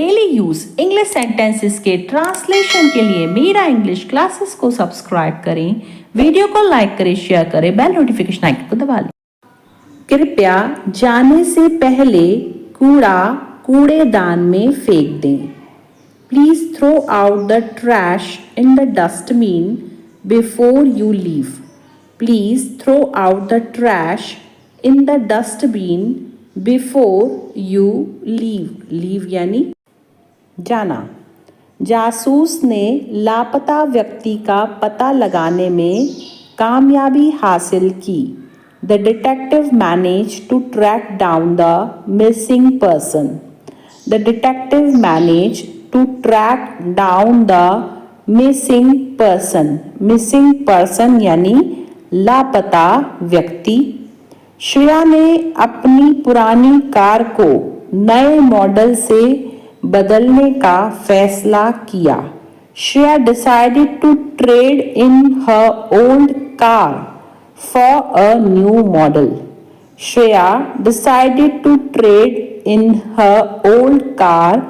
Daily use English sentences के translation के लिए मेरा इंग्लिश क्लासेस को सब्सक्राइब करें, वीडियो को लाइक करें, शेयर करें, बेल नोटिफिकेशन आइकन को दबा लें। कृपया जाने से पहले कूड़ा कूड़ेदान में फेंक दें। Please throw out the trash in the dustbin before you leave. Please throw out the trash in the dustbin before you leave. Leave यानी जाना। जासूस ने लापता व्यक्ति का पता लगाने में कामयाबी हासिल की। The detective managed to track down the missing person. The detective managed to track down the missing person. Missing person यानी लापता व्यक्ति। श्रेया ने अपनी पुरानी कार को नए मॉडल से बदलने का फैसला किया। Shreya decided to trade in her old car for a new model. Shreya decided to trade in her old car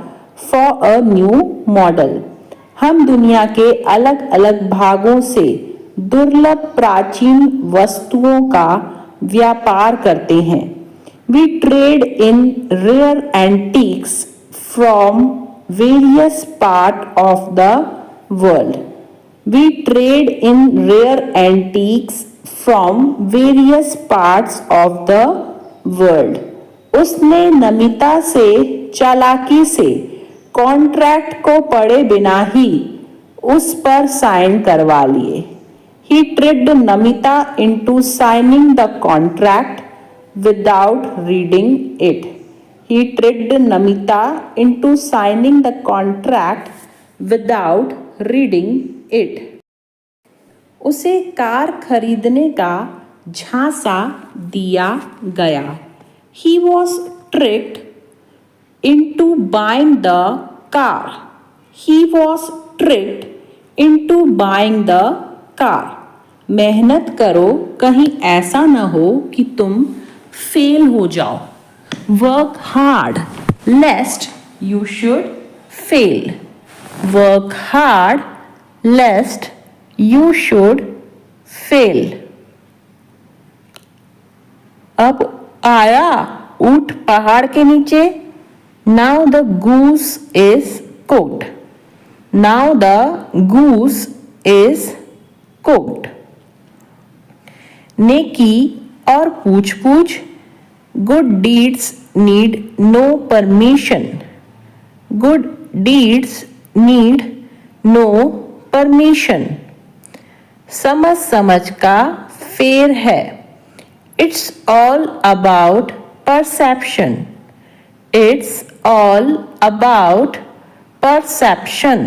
for a new model. हम दुनिया के अलग अलग भागों से दुर्लभ प्राचीन वस्तुओं का व्यापार करते हैं। We trade in rare antiques from various parts of the world. We trade in rare antiques from various parts of the world. उसने नमिता से चालाकी से कॉन्ट्रैक्ट को पढ़े बिना ही उस पर साइन करवा लिए। He tricked Namita into signing the contract without reading it. He tricked Namita into signing the contract without reading it. उसे कार खरीदने का झांसा दिया गया। He was tricked into buying the car. He was tricked into buying the car. मेहनत करो, कहीं ऐसा ना हो कि तुम फेल हो जाओ। Work hard लेस्ट you should fail. Work hard लेस्ट you should fail. अब आया ऊंट पहाड़ के नीचे। Now the goose is cooked. Now the goose is cooked. नेकी और पूछ पूछ। Good deeds need no permission. Good deeds need no permission. समझ समझ का फेर है। It's all about perception. It's all about perception.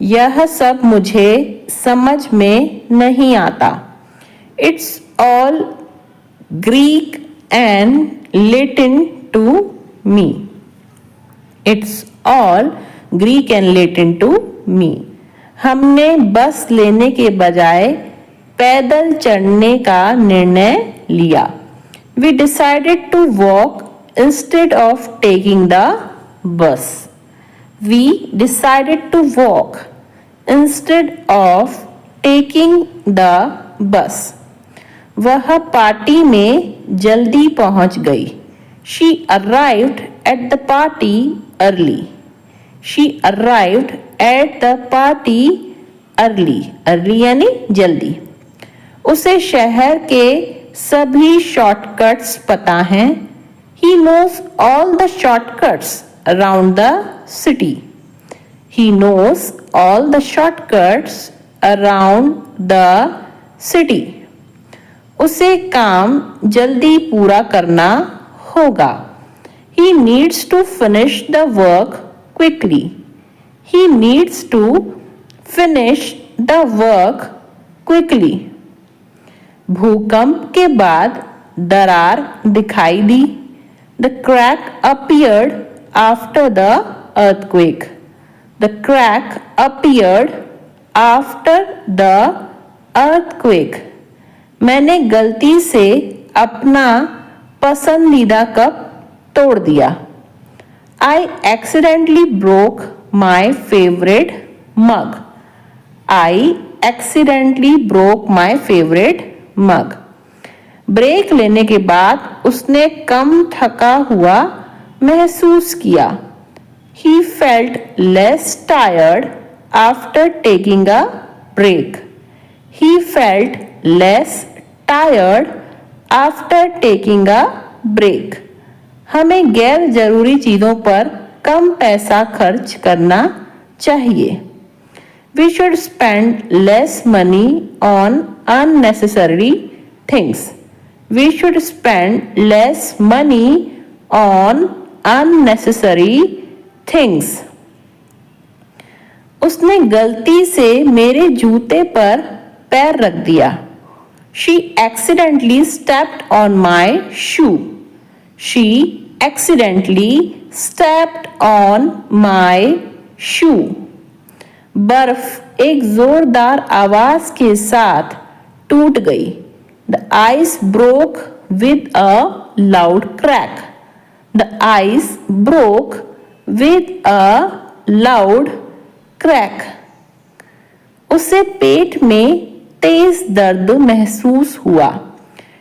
यह सब मुझे समझ में नहीं आता। It's all Greek and Latin to me. It's all Greek and Latin to me. हमने बस लेने के बजाय पैदल चढ़ने का निर्णय लिया। We decided to walk instead of taking the bus. We decided to walk instead of taking the bus. वह पार्टी में जल्दी पहुंच गई। She arrived at the party early. She arrived at the party early. Early यानी जल्दी। उसे शहर के सभी शॉर्टकट्स पता हैं। He knows all the shortcuts around the city. He knows all the shortcuts around the city. उसे काम जल्दी पूरा करना होगा। He needs to finish the work quickly. He needs to finish the work quickly. भूकंप के बाद दरार दिखाई दी। The crack appeared after the earthquake. The crack appeared after the earthquake. मैंने गलती से अपना पसंदीदा कप तोड़ दिया। I I accidentally broke my favorite mug. I accidentally broke my favorite mug. Break लेने के बाद उसने कम थका हुआ महसूस किया. He felt less tired after taking a break. He felt less tired after taking a break. हमें गैर जरूरी चीज़ों पर कम पैसा खर्च करना चाहिए. We should spend less money on unnecessary things. We should spend less money on unnecessary things. उसने गलती से मेरे जूते पर पैर रख दिया. She accidentally stepped on my shoe. She accidentally stepped on my shoe. बर्फ एक जोरदार आवाज के साथ टूट गई. The ice broke with a loud crack. The ice broke with a loud crack. उसे पेट में तेज दर्द महसूस हुआ.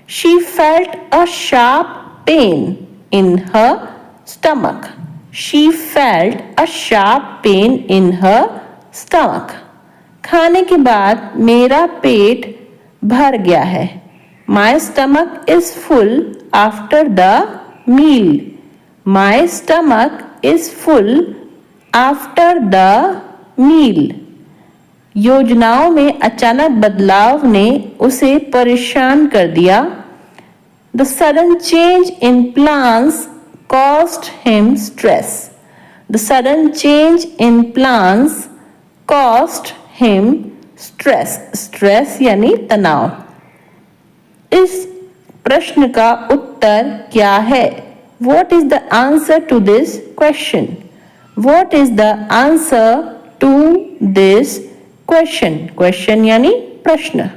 She felt a sharp pain in her stomach. She felt a sharp pain in her stomach. खाने के बाद मेरा पेट भर गया है. My stomach is full after the meal. My stomach is full after the meal. योजनाओं में अचानक बदलाव ने उसे परेशान कर दिया. The sudden change in plans caused him stress. The sudden change in plans caused him stress. Stress यानी तनाव. इस प्रश्न का उत्तर क्या है? What is the answer to this question? What is the answer to this question? Question यानी प्रश्न.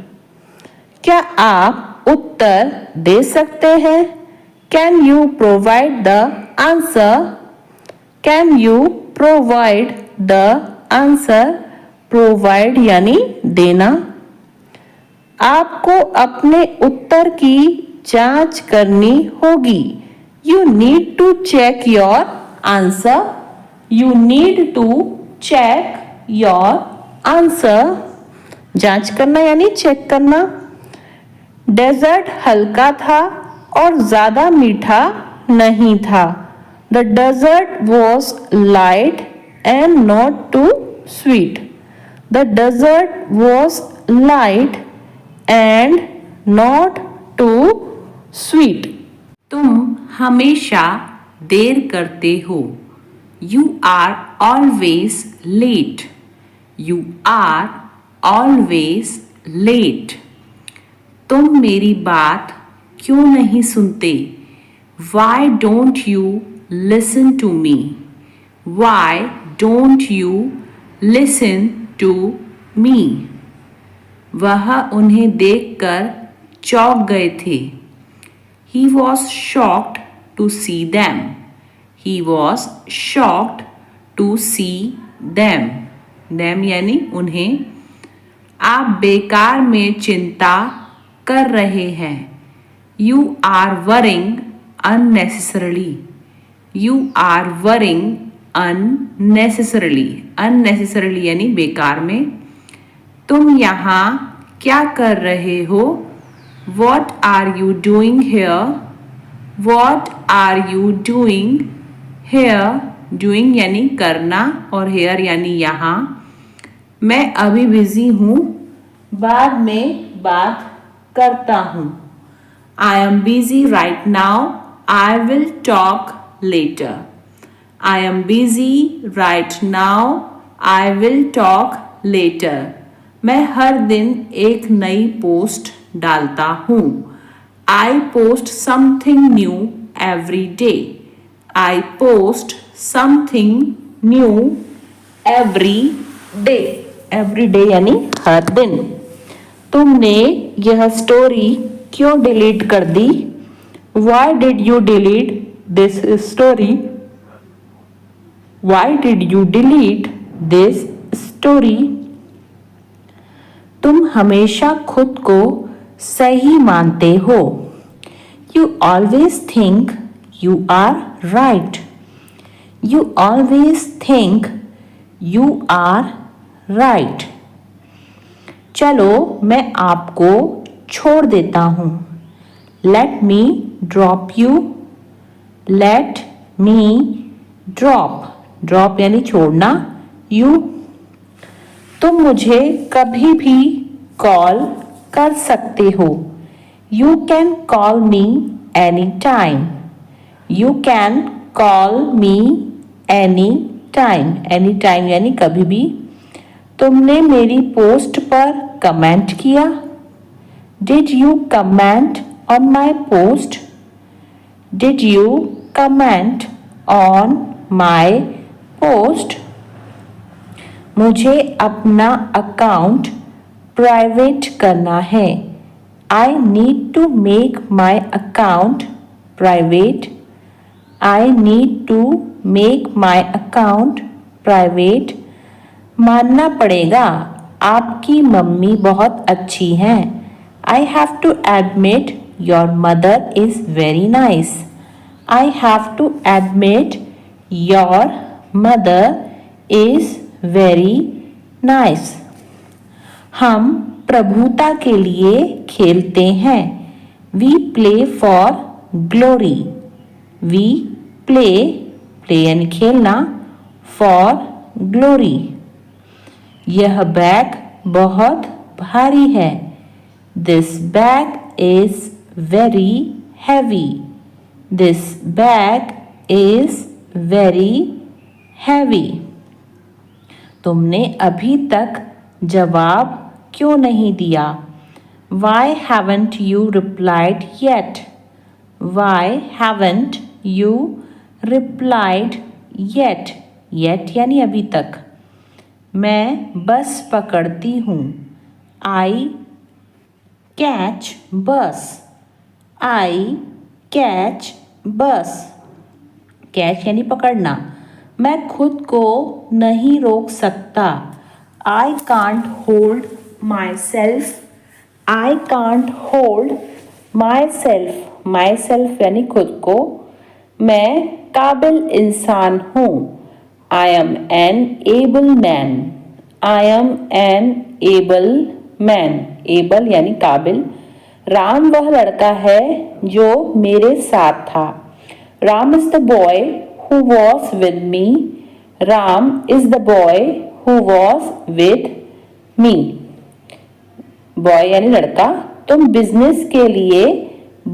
क्या आप उत्तर दे सकते हैं? Can you provide the answer? Can you provide the answer? Provide यानी देना. आपको अपने उत्तर की जांच करनी होगी. You need to check your answer. You need to check your answer. जांच करना यानी चेक करना. डेजर्ट हल्का था और ज्यादा मीठा नहीं था. The dessert was light and not too sweet. The dessert was light and not too sweet. तुम हमेशा देर करते हो. You are always late. You are always late. तुम मेरी बात क्यों नहीं सुनते? Why don't you listen to me? Why don't you listen to me? वह उन्हें देखकर चौंक गए थे. He was shocked to see them. He was shocked to see them. Them यानी उन्हें. आप बेकार में चिंता कर रहे हैं. You are worrying unnecessarily. You are worrying unnecessarily. Unnecessarily यानी बेकार में. तुम यहाँ क्या कर रहे हो? What are you doing here? What are you doing here? Doing यानी करना और here यानी यहाँ. मैं अभी बिजी हूँ. बाद में बात करता हूँ. I am busy right now. I will talk later. I am busy right now. I will talk later. मैं हर दिन एक नई पोस्ट डालता हूँ. I post something new every day. I post something new every day. Every day यानी हर दिन. तुमने यह स्टोरी क्यों डिलीट कर दी? Why did you delete this story? Why did you delete this story? तुम हमेशा खुद को सही मानते हो। You always think you are right. You always think you are right. चलो मैं आपको छोड़ देता हूँ। Let me drop you. Let me drop, drop यानी छोड़ना, यू। तुम मुझे कभी भी कॉल कर सकते हो। You can call me any time. You can call me any time. Any time यानी कभी भी। तुमने मेरी पोस्ट पर कमेंट किया। Did you comment on my post? Did you comment on my post? मुझे अपना अकाउंट प्राइवेट करना है। I need to make my account private. I need to make my account private. मानना पड़ेगा, आपकी मम्मी बहुत अच्छी हैं। I have to admit your mother is very nice. I have to admit your mother is very nice. हम प्रभुता के लिए खेलते हैं। We play for glory. We play, play यानी खेलना, फॉर ग्लोरी। यह बैग बहुत भारी है। This bag is very heavy. This bag is very heavy. तुमने अभी तक जवाब क्यों नहीं दिया? Why haven't you replied yet? Why haven't you replied yet? Yet यानी अभी तक। मैं बस पकड़ती हूँ। I catch bus. I catch bus. Catch यानी पकड़ना। मैं खुद को नहीं रोक सकता। I can't hold myself. I can't hold myself. Myself यानी खुद को। मैं काबिल इंसान हूँ। I am an able man. I am an able man. Able यानी काबिल। राम वह लड़का है जो मेरे साथ था। Ram is the boy who was with me. Ram is the boy who was with me. Boy यानी लड़का। तुम बिजनेस के लिए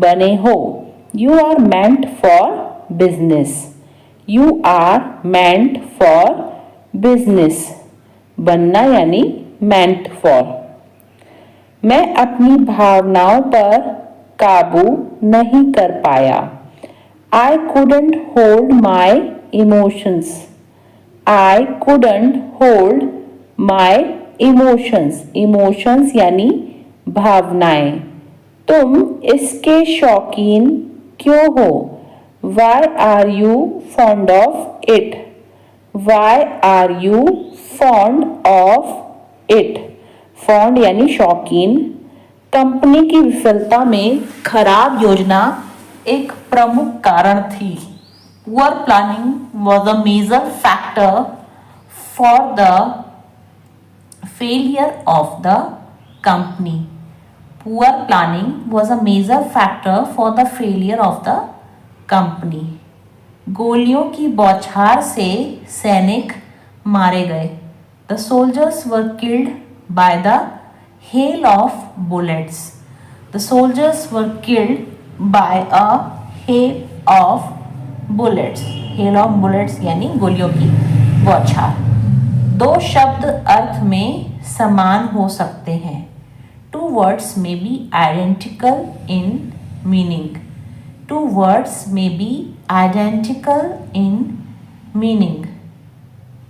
बने हो। You are meant for business. You are meant for business. बनना यानी मेंट फॉर। मैं अपनी भावनाओं पर काबू नहीं कर पाया। आई couldn't hold my emotions. I couldn't hold my emotions. Emotions यानी भावनाएं। तुम इसके शौकीन क्यों हो? Why are you fond of it? Why are you fond of it? Fond यानी शौकीन। कंपनी की विफलता में खराब योजना एक प्रमुख कारण थी। Poor planning was a major factor for the failure of the company. Poor planning was a major factor for the failure of the company. गोलियों की बौछार से सैनिक मारे गए। The soldiers were killed by the hail of bullets. The soldiers were killed by a hail of bullets. Hail of bullets यानी गोलियों की बौछार। दो शब्द अर्थ में समान हो सकते हैं। Two words may be identical in meaning. Two words may be identical in meaning.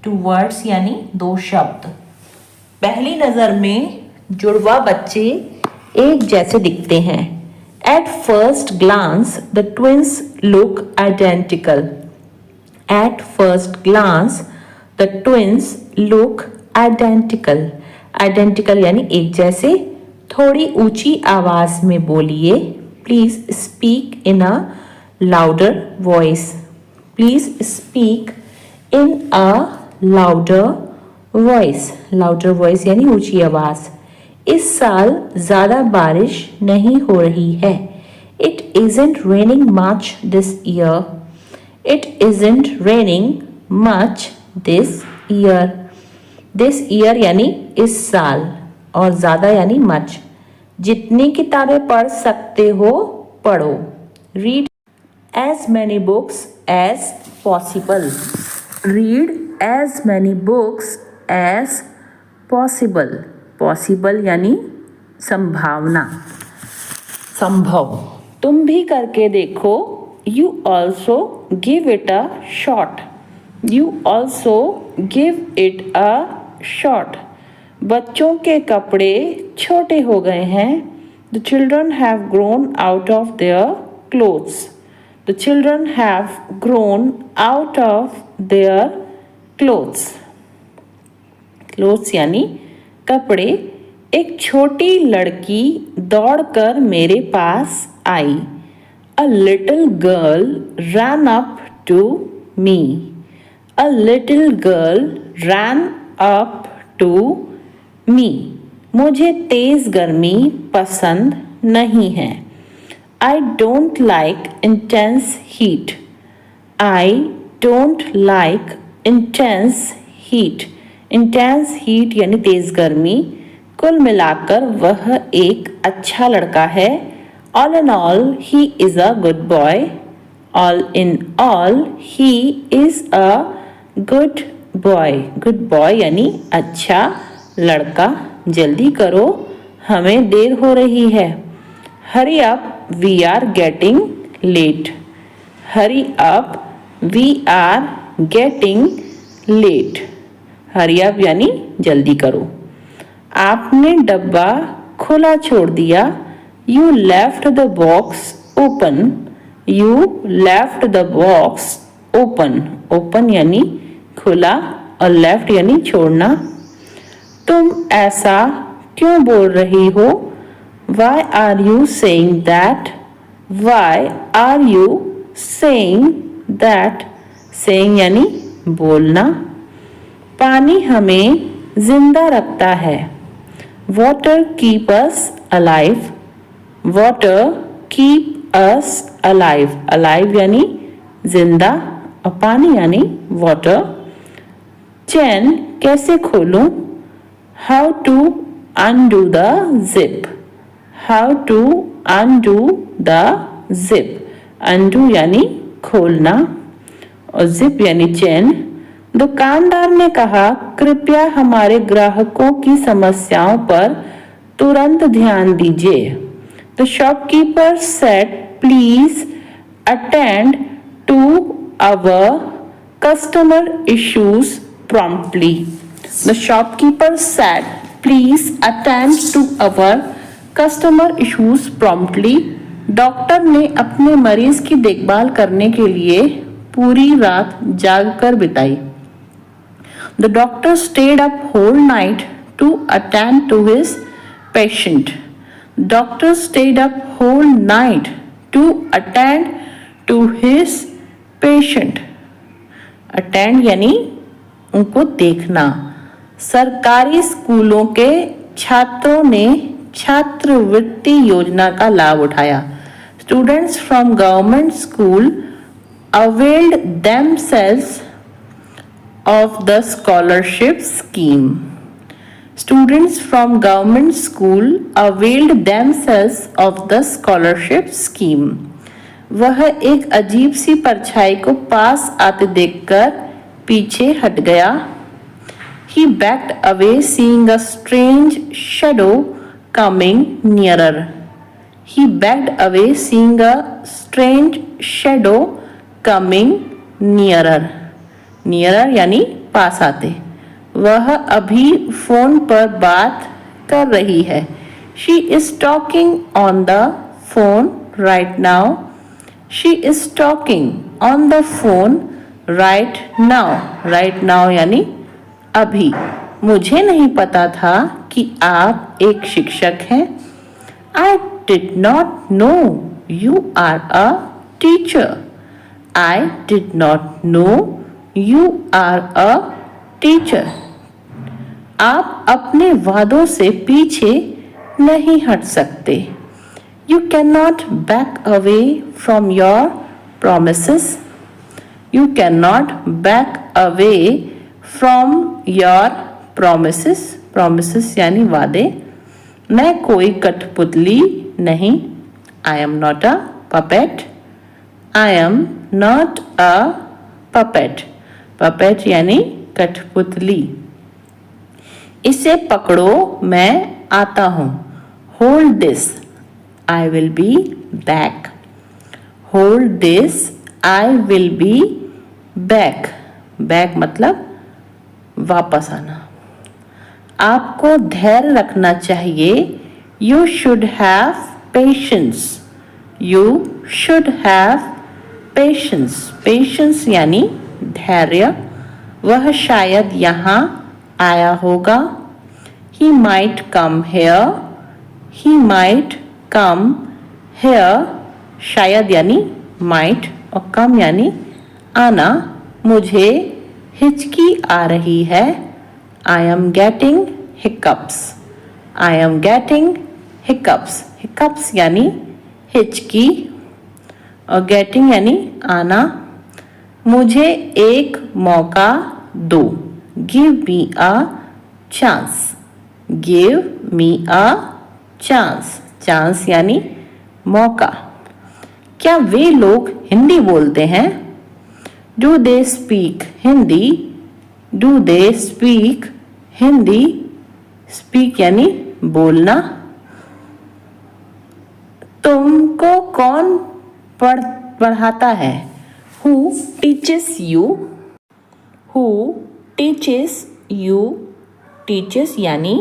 Two words यानी दो शब्द। पहली नज़र में जुड़वा बच्चे एक जैसे दिखते हैं। At first glance, the twins look identical. At first glance, the twins look identical. Identical यानी एक जैसे. थोड़ी ऊंची आवाज में बोलिए. Please speak in a louder voice. Please speak in a louder voice. Louder voice यानी ऊंची आवाज. इस साल ज्यादा बारिश नहीं हो रही है. It isn't raining much this year. It isn't raining much this year. This year यानी इस साल और ज्यादा यानी much. जितनी किताबें पढ़ सकते हो पढ़ो. Read as many books as possible. Read as many books as possible. Possible यानी संभावना, संभव. तुम भी करके देखो. You also give it a shot. You also give it a shot. बच्चों के कपड़े छोटे हो गए हैं. The children have grown out of their clothes. The children have grown out of their clothes. Clothes यानी कपड़े. एक छोटी लड़की दौड़कर मेरे पास आई. A little girl ran up to me. A little girl ran up to me. मुझे तेज गर्मी पसंद नहीं है. I don't like intense heat. I don't like intense heat. Intense heat यानी तेज गर्मी. कुल मिलाकर वह एक अच्छा लड़का है. All in all, he is a good boy. All in all, he is a good boy. Good boy यानी अच्छा लड़का. जल्दी करो, हमें देर हो रही है. Hurry up, we are getting late. Hurry up, we are getting late. Hurry up यानी जल्दी करो. आपने डब्बा खुला छोड़ दिया. You left the box open. You left the box open. Open यानी खुला और left यानी छोड़ना. तुम ऐसा क्यों बोल रही हो? Why are you saying that? Why are you saying that? Saying यानी बोलना. पानी हमें जिंदा रखता है. Water keep us alive. Water keep us alive. Alive यानी जिंदा और पानी यानी water. चैन कैसे खोलूं? How to undo the zip. How to undo the zip. Undo यानी खोलना और zip यानी चैन. दुकानदार ने कहा, कृपया हमारे ग्राहकों की समस्याओं पर तुरंत ध्यान दीजिए. The shopkeeper said, please attend to our customer issues promptly. The shopkeeper said, please attend to our customer issues promptly. Doctor ने अपने मरीज की देखभाल करने के लिए पूरी रात जागकर बिताई. The doctor stayed up whole night to attend to his patient. Doctor stayed up whole night to attend to his patient. Attend यानी उनको देखना. सरकारी स्कूलों के छात्रों ने छात्रवृत्ति योजना का लाभ उठाया. Students from government school availed themselves of the scholarship scheme. Students from government school availed themselves of the scholarship scheme. वह एक अजीब सी परछाई को पास आते देखकर पीछे हट गया. He backed away, seeing a strange shadow coming nearer. He backed away, seeing a strange shadow coming nearer. Nearer यानी पास आते. वह अभी फोन पर बात कर रही है. She is talking on the phone right now. She is talking on the phone right now यानी अभी। मुझे नहीं पता था कि आप एक शिक्षक हैं। I did not know you are a teacher. I did not know you are a teacher. आप अपने वादों से पीछे नहीं हट सकते। You cannot back away from your promises. You cannot back away from your promises. Promises यानी वादे। मैं कोई कठपुतली नहीं। I am not a puppet. I am not a puppet. Puppet यानी कठपुतली। इसे पकड़ो, मैं आता हूँ। Hold this. I will be back. Hold this. I will be back. Back मतलब वापस आना। आपको धैर्य रखना चाहिए। You should have patience. You should have patience. Patience यानी धैर्य। वह शायद यहाँ आया होगा। He might come here. He might come here. शायद यानी might और come यानी आना। मुझे हिचकी आ रही है। I am getting hiccups. I am getting hiccups. Hiccups यानी हिचकी और getting यानी आना। मुझे एक मौका दो। Give me a chance. Give me a chance. Chance यानी मौका। क्या वे लोग हिंदी बोलते हैं? Do they speak Hindi? Do they speak Hindi? Speak यानी बोलना। तुमको कौन पढ़ाता है? Who teaches you? Who teaches you? Teaches यानी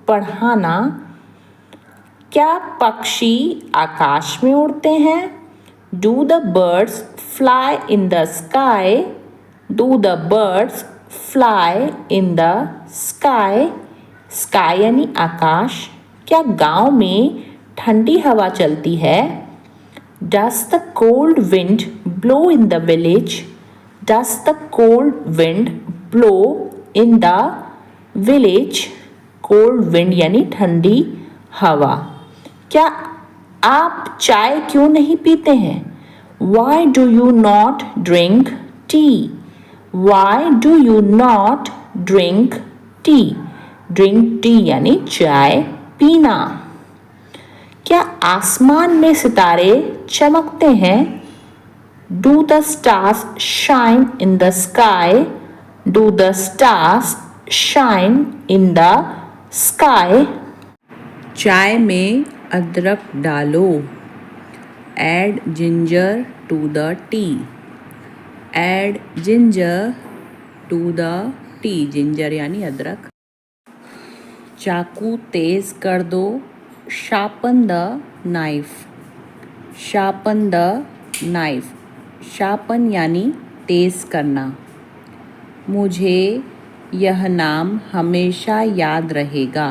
पढ़ाना। क्या पक्षी आकाश में उड़ते हैं? Do the birds fly in the sky? Do the birds fly in the sky? Sky यानी आकाश। क्या गांव में ठंडी हवा चलती है? Does the cold wind blow in the village? Does the cold wind blow in the village? Cold wind यानी ठंडी हवा। क्या आप चाय क्यों नहीं पीते हैं? Why do you not drink tea? Why do you not drink tea? Drink tea यानी चाय पीना। क्या आसमान में सितारे चमकते हैं? Do the stars shine in the sky? Do the stars shine in the sky? चाय में अदरक डालो। Add ginger to the tea. Add ginger to the tea. Ginger यानी अदरक। चाकू तेज कर दो। Sharpen the knife. Sharpen the knife. Sharpen यानी तेज करना। मुझे यह नाम हमेशा याद रहेगा।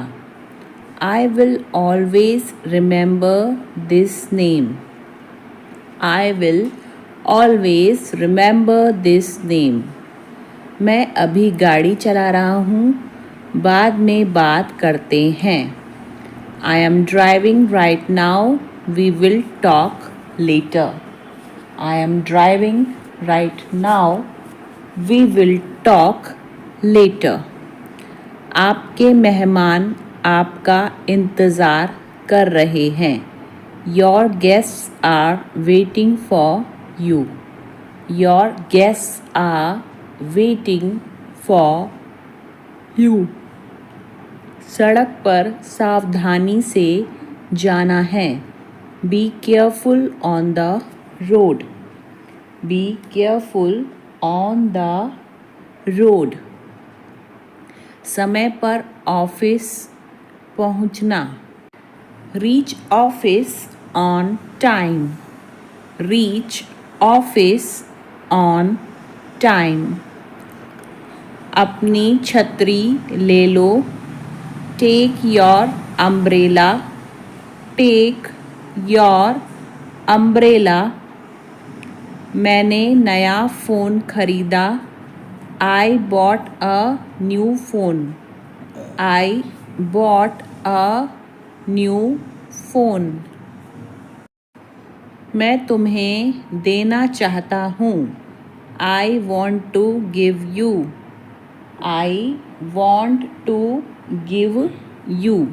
I will always remember this name. I will always remember this name. मैं अभी गाड़ी चला रहा हूँ। बाद में बात करते हैं। I am driving right now. We will talk later. I am driving right now. We will talk later. आपके मेहमान आपका इंतज़ार कर रहे हैं। Your guests are waiting for you. Your guests are waiting for you. सड़क पर सावधानी से जाना है। Be careful on the road. Be careful on the road. समय पर ऑफिस पहुंचना। Reach office on time. Reach office on time. अपनी छतरी ले लो, take your umbrella, take your umbrella. मैंने नया फ़ोन खरीदा, I bought a new phone, I bought a new phone. मैं तुम्हें देना चाहता हूँ, I want to give you, I want to give you.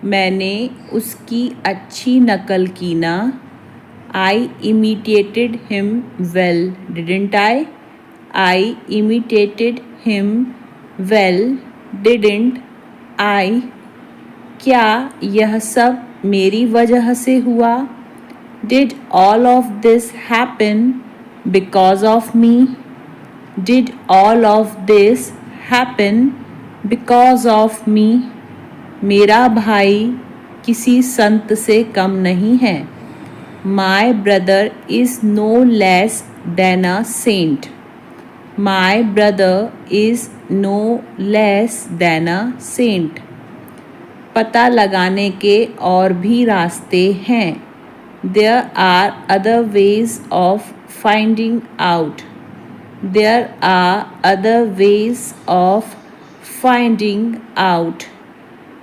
मैंने उसकी अच्छी नकल की ना, I imitated him well, didn't I, I imitated him well, didn't I. क्या यह सब मेरी वजह से हुआ, did all of this happen because of me, did all of this happen because of me. मेरा भाई किसी संत से कम नहीं है, my brother is no less than a saint, my brother is no less than a saint. पता लगाने के और भी रास्ते हैं, there are other ways of finding out, there are other ways of finding out.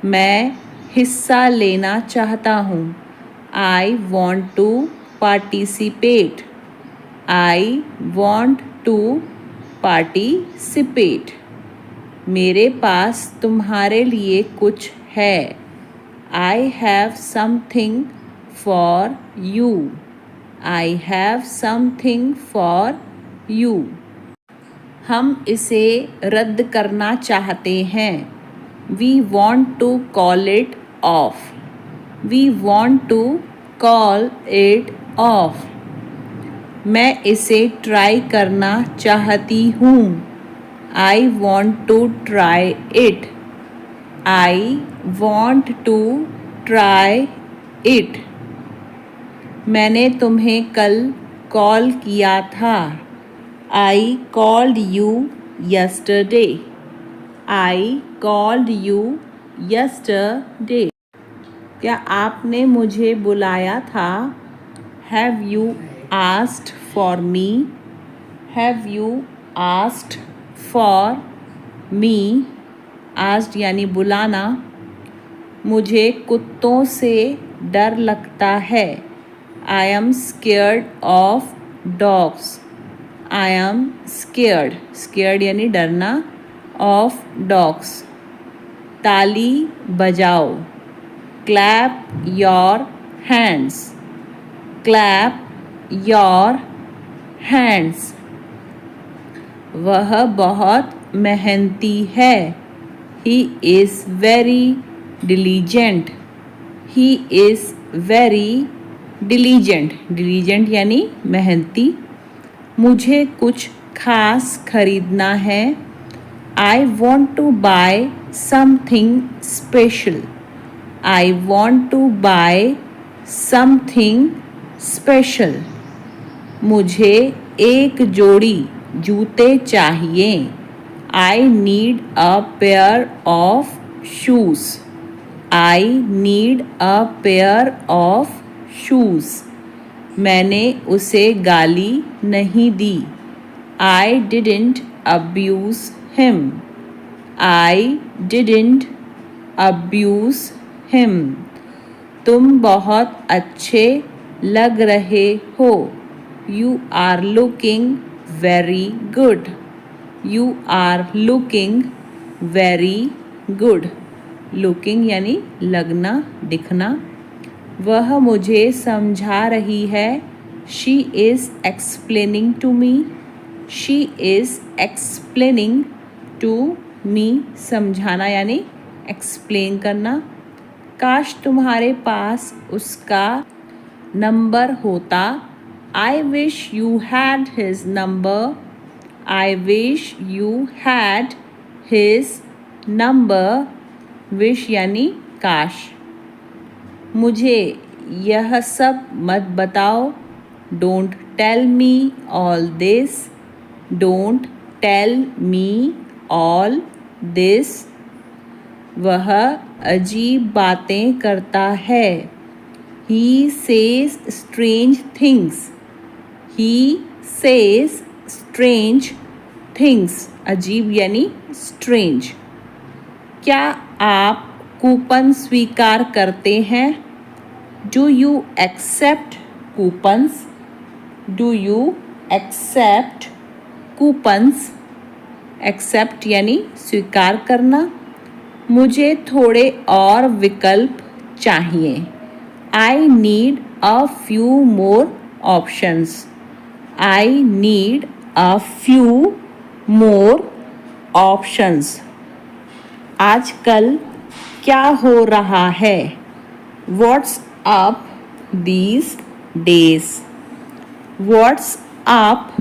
मैं हिस्सा लेना चाहता हूँ, I want to participate, I want to participate. मेरे पास तुम्हारे लिए कुछ है, I have something for you, I have something for you. हम इसे रद्द करना चाहते हैं, we want to call it off, we want to call it off. मैं इसे ट्राई करना चाहती हूँ, I want to try it, I want to try it. मैंने तुम्हें कल कॉल किया था, I called you yesterday, I called you yesterday. क्या आपने मुझे बुलाया था, have you asked for me, have you asked for me. Asked यानी बुलाना। मुझे कुत्तों से डर लगता है, I am scared of dogs, I am scared, scared यानी डरना, ऑफ डॉग्स। ताली बजाओ, clap your hands, clap your hands. वह बहुत मेहनती है, he is very diligent, he is very diligent, diligent यानी मेहनती। मुझे कुछ खास खरीदना है, I want to buy something special, I want to buy something special. मुझे एक जोड़ी जूते चाहिए, I need a pair of shoes, I need a pair of shoes. मैंने उसे गाली नहीं दी, I didn't abuse him, I didn't abuse him. तुम बहुत अच्छे लग रहे हो, you are looking very good, you are looking very good. Looking यानी लगना, दिखना। वह मुझे समझा रही है, she is explaining to me, she is explaining to me. समझाना यानी एक्सप्लेन करना। काश तुम्हारे पास उसका नंबर होता, I wish you had his number, I wish you had his number. Wish यानी काश। मुझे यह सब मत बताओ, don't tell me all this, don't tell me all this. वह अजीब बातें करता है। He says strange things. He says strange things. अजीब यानी strange। क्या आप कूपन स्वीकार करते हैं? Do you accept coupons? Do you accept coupons? Accept यानी स्वीकार करना। मुझे थोड़े और विकल्प चाहिए। I need a few more options. I need a few more options. आजकल क्या हो रहा है? What's up these days? What's up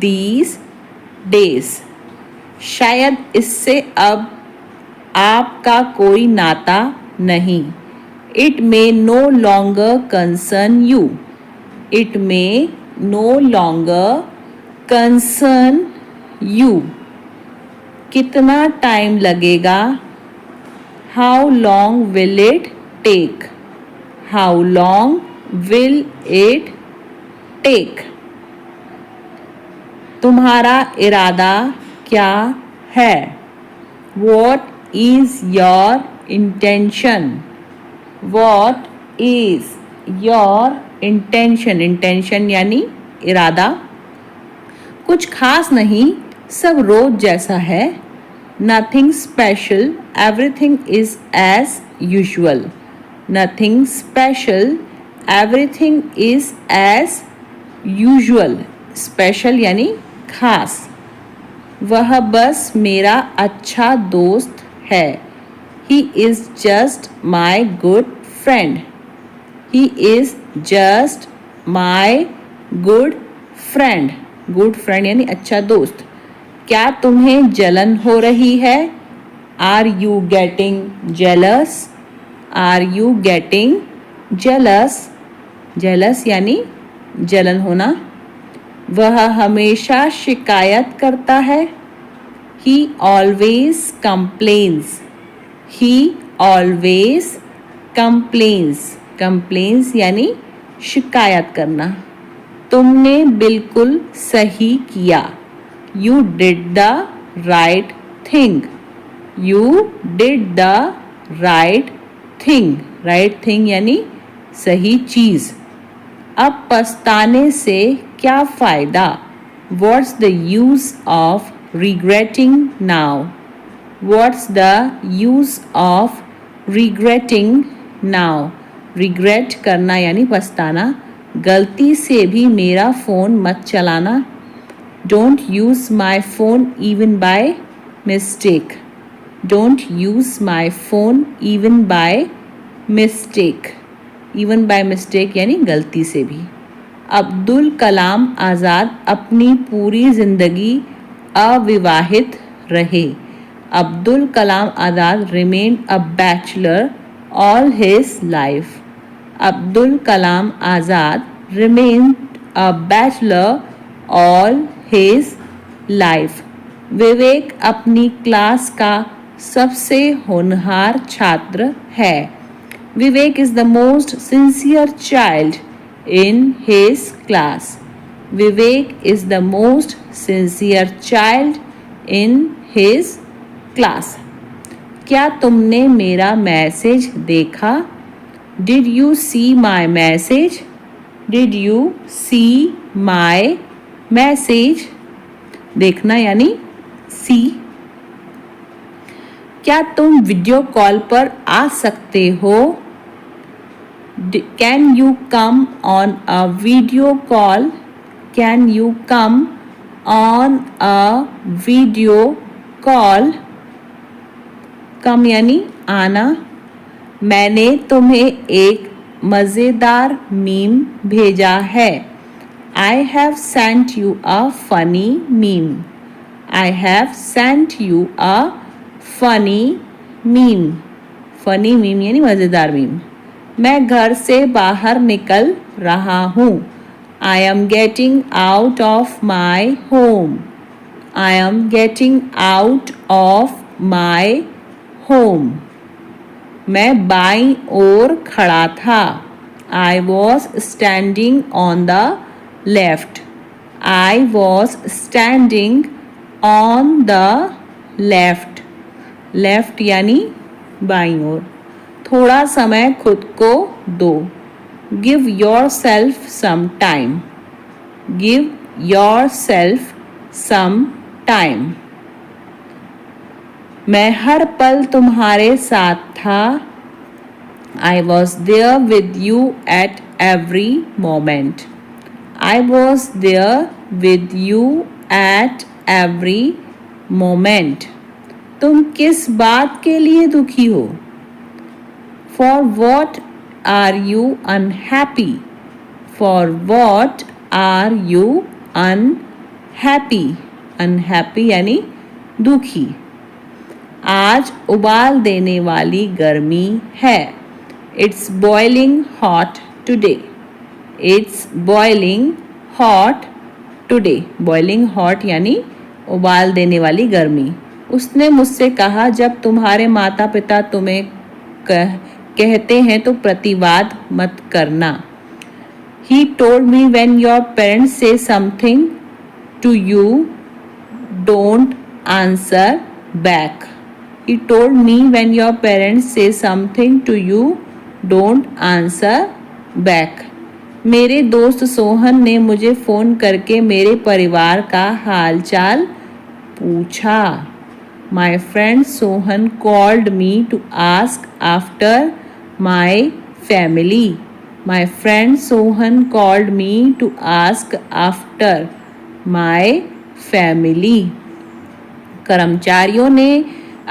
these days? शायद इससे अब आपका कोई नाता नहीं। It may no longer concern you. It may no longer concern you. कितना टाइम लगेगा? How long will it take? How long will it take? तुम्हारा इरादा क्या है? What is your intention? What is your intention? Intention यानी इरादा। कुछ खास नहीं, सब रोज जैसा है। Nothing special, everything is as usual. Nothing special, everything is as usual. Special यानी खास। वह बस मेरा अच्छा दोस्त है। He is just my good friend. He is just my good friend. Good friend यानी अच्छा दोस्त। क्या तुम्हें जलन हो रही है? Are you getting jealous? Are you getting jealous? Jealous यानी जलन होना। वह हमेशा शिकायत करता है। He always complains. He always complains. Complains यानी शिकायत करना। तुमने बिल्कुल सही किया। You did the right thing. You did the right thing. Right thing यानी सही चीज़। अब पछताने से क्या फ़ायदा? What's the use of regretting now? What's the use of regretting now? Regret करना यानी पछताना। गलती से भी मेरा फ़ोन मत चलाना। Don't use my phone even by mistake. Don't use my phone even by mistake. Even by mistake यानी गलती से भी। अब्दुल कलाम आज़ाद अपनी पूरी ज़िंदगी अविवाहित रहे। Abdul Kalam Azad remained a bachelor all his life. Abdul Kalam Azad remained a bachelor all his life. विवेक अपनी क्लास का सबसे होनहार छात्र है। विवेक is the most sincere child in his class. Vivek is the most sincere child in his class. क्या तुमने मेरा मैसेज देखा? Did you see my message? Did you see my message? देखना यानी see। क्या तुम वीडियो कॉल पर आ सकते हो? Can you come on a video call? Can you come on a video call? कम यानी आना। मैंने तुम्हें एक मज़ेदार मीम भेजा है। I have sent you a funny meme. I have sent you a funny meme. Funny meme यानी मज़ेदार मीम। मैं घर से बाहर निकल रहा हूँ। I am getting out of my home. I am getting out of my home. मैं बाईं ओर खड़ा था. I was standing on the left. I was standing on the left. Left यानी बाईं ओर. थोड़ा समय खुद को दो. Give yourself some time. Give yourself some time. मैं हर पल तुम्हारे साथ था. I was there with you at every moment. I was there with you at every moment. तुम किस बात के लिए दुखी हो? For what are you unhappy? For what are you unhappy? Unhappy यानी दुखी. आज उबाल देने वाली गर्मी है. It's boiling hot today. It's boiling hot today. Boiling hot यानी उबाल देने वाली गर्मी. उसने मुझसे कहा जब तुम्हारे माता पिता तुम्हें कहते हैं तो प्रतिवाद मत करना. He told me when your parents say something to you, don't answer back. He told me when your parents say something to you, don't answer back. मेरे दोस्त सोहन ने मुझे फ़ोन करके मेरे परिवार का हालचाल पूछा. My friend Sohan called me to ask after my family. My friend Sohan called me to ask after my family. कर्मचारियों ने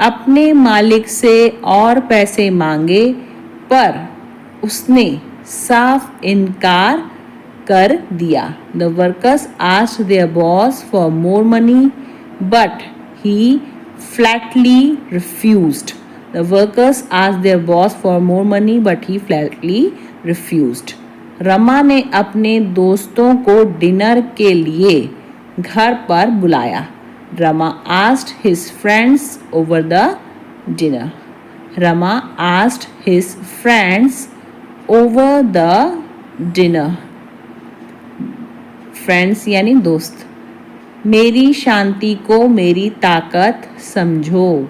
अपने मालिक से और पैसे मांगे पर उसने साफ इनकार कर दिया. The workers asked their boss for more money, but he flatly refused. The workers asked their boss for more money, but he flatly refused. Rama ने अपने दोस्तों को डिनर के लिए घर पर बुलाया. Rama asked his friends over the dinner. Rama asked his friends over the dinner. Friends यानी दोस्त. मेरी शांति को मेरी ताकत समझो.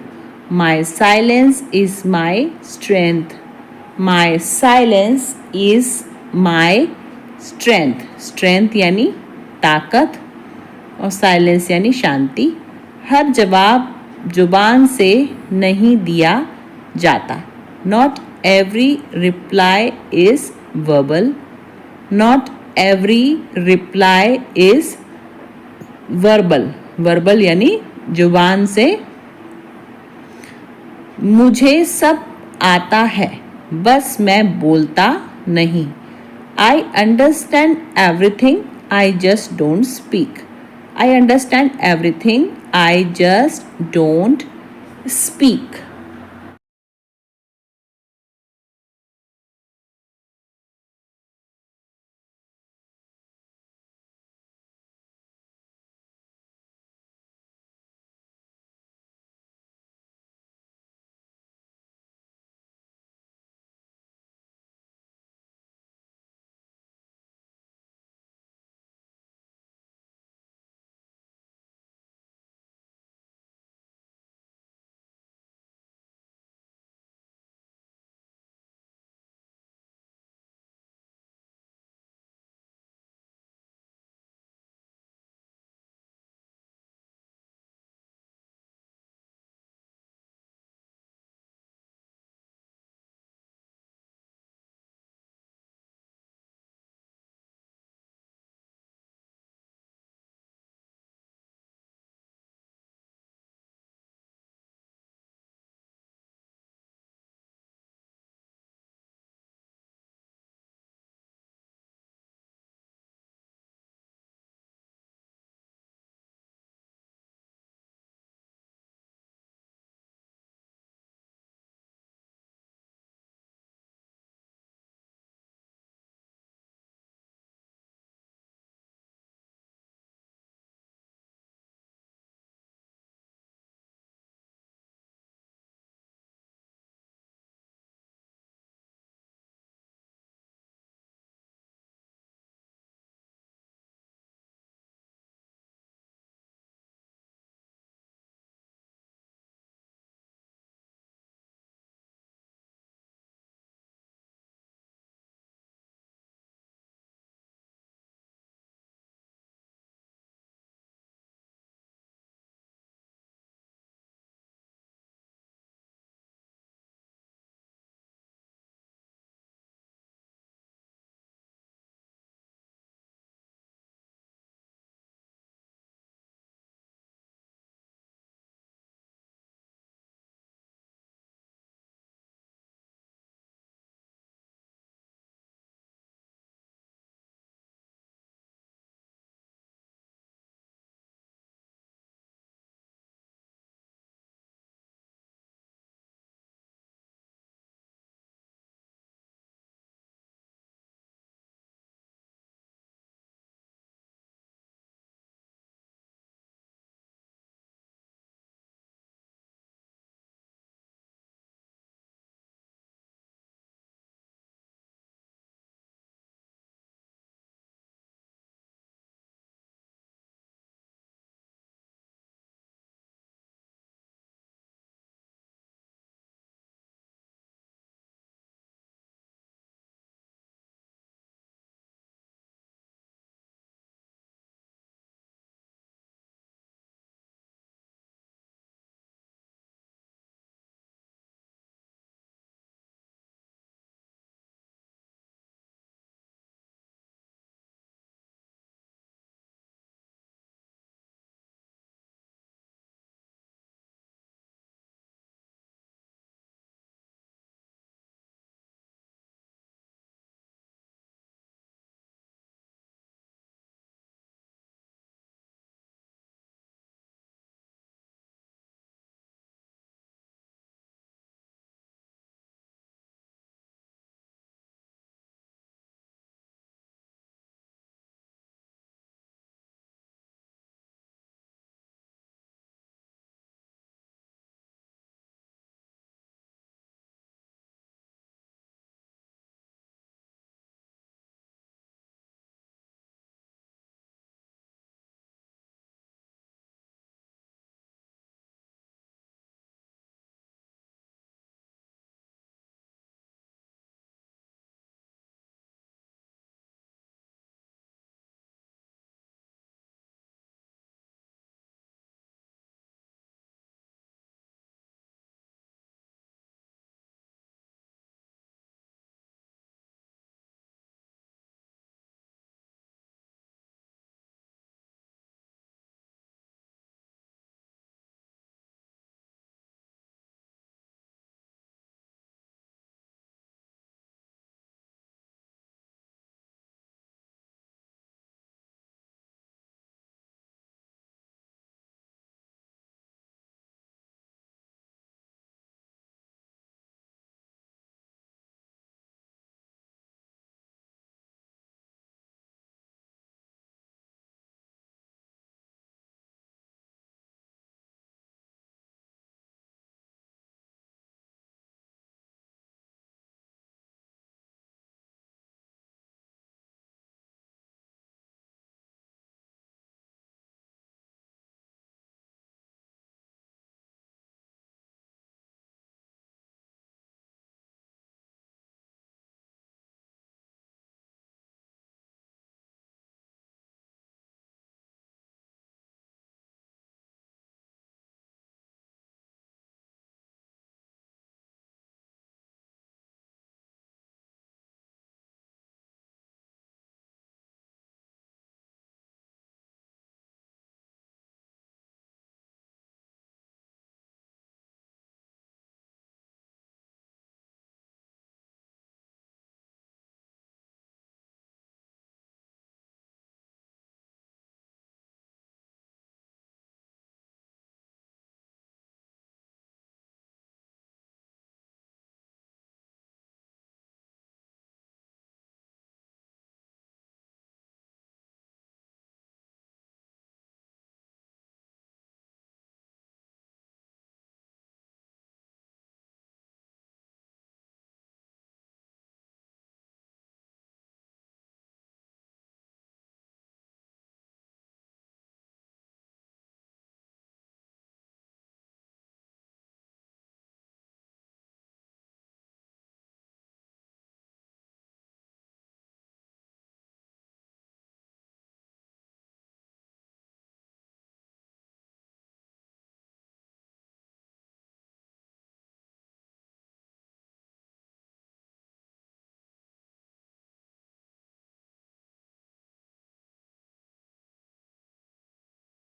My silence is my strength. My silence is my strength. Strength यानी ताकत और silence यानी शांति. हर जवाब जुबान से नहीं दिया जाता. Not every reply is verbal. Not every reply is verbal. Verbal यानी जुबान से. मुझे सब आता है बस मैं बोलता नहीं. I understand everything, I just don't speak. I understand everything, I just don't speak.